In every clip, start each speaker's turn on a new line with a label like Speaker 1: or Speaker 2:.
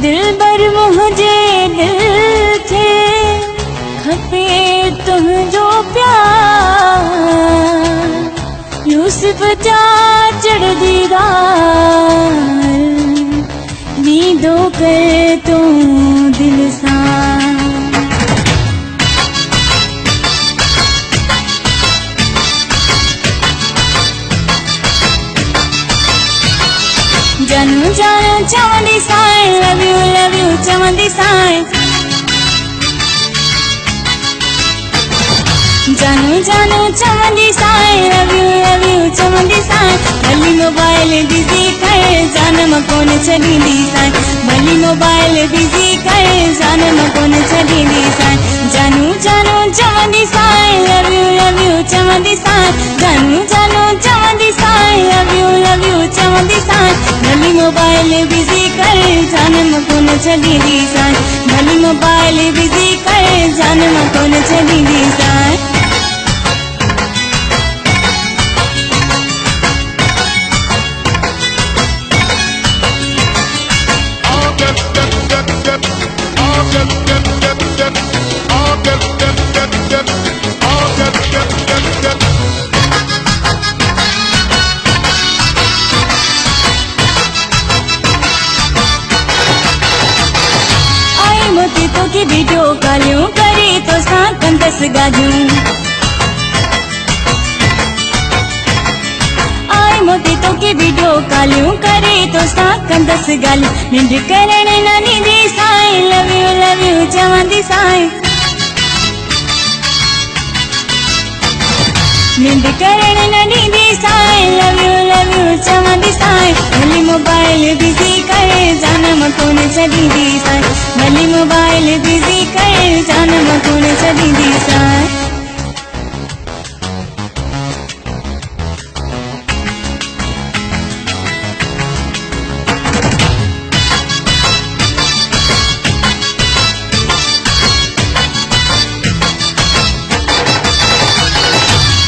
Speaker 1: दिलबर मुझे दिल थे खपे तुझो प्यार यूसुफ जा चढ़दी रात नींदो कर तू दिल सा जानू जानू चवंदी साए लव यू चवंदी साए जानू जानू चवंदी साए लव यू चवंदी साए भली मोबाइल बिजी करे जान मां कोन छॾींदी साए भली मोबाइल बिजी करे जान मां कोन छॾींदी साए जानू जानू चवंदी साए लव यू चवंदी साए जानू जानू चवंदी साए लव यू चवंदी साए भली मोबाइल बिजी करे जान मां कोन छॾींदी साए भली मोबाइल बिजी करे जान मां कोन छॾींदी साए मोती तो की वीडियो कॉलियूं करी तो सां कंदसि ॻाल्हियूं आए मोती तो की वीडियो कॉलियूं करी तो सां कंदसि ॻाल्हियूं निंड करण न ॾींदी साए लव यू चवंदी साए निंड करण न ॾींदी साए लव यू चवंदी साए भली मोबाइल बिजी करे जान मां कोन छॾींदी साए भली मोबाइल बिजी करे जान मां कोन छॾींदी साए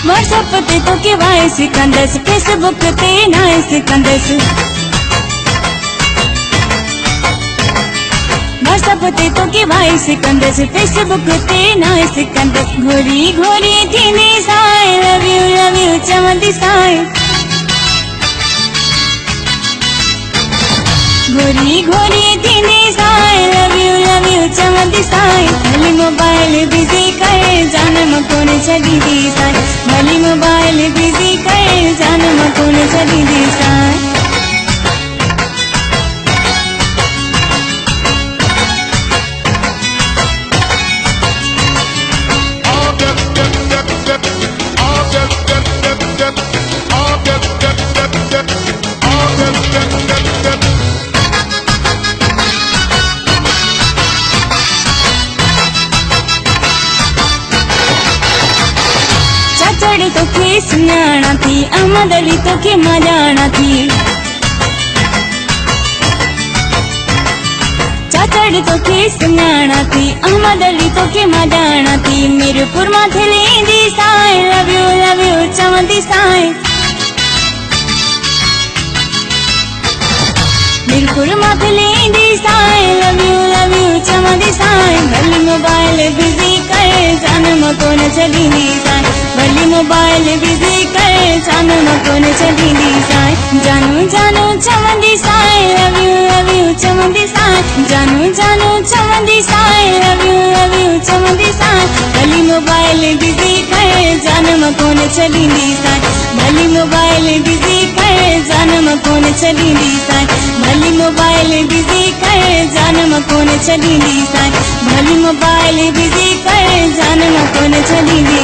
Speaker 1: व्हाट्सएप ते तो के वाइस कंदसि फेसबुक ते नाइस कंदसि व्हाट्सएप ते तो के वाइस कंदसि फेसबुक ते नाइस कंदसि घोरी घोरी थींदी साए लव यू चवंदी साए घोरी घोरी थींदी साए लव यू चवंदी साए भली मोबाइल बिजी करे जान मां कोन छॾींदी साए भली मोबाइल बिजी करे जान मां कोन छॾींदी साए चाचड़ तोखे सुञाणा थी अहमद अली तोखे मां ॼाणा थी चाचड़ तोखे सुञाणा थी अहमद अली तोखे मां ॼाणा थी मीरपुर मां थिलींदी साए लव यू चवंदी साए मीरपुर मां थिलींदी साए लव यू चवंदी साए भली मोबाइल बिजी करे जान मां कोन छॾींदी साए भली मोबाइल बिजी करे जान मां कोन छॾींदी साए जानू जानू चवंदी साए लव यू चवंदी साए जानू जानू चवंदी साए लव यू चवंदी साए भली मोबाइल बिजी करे जान मां कोन छॾींदी साए भली मोबाइल बिजी करे जान मां कोन छॾींदी साए भली मोबाइल बिजी करे जान मां कोन छॾींदी साए भली मोबाइल बिजी करे जान मां कोन छॾींदी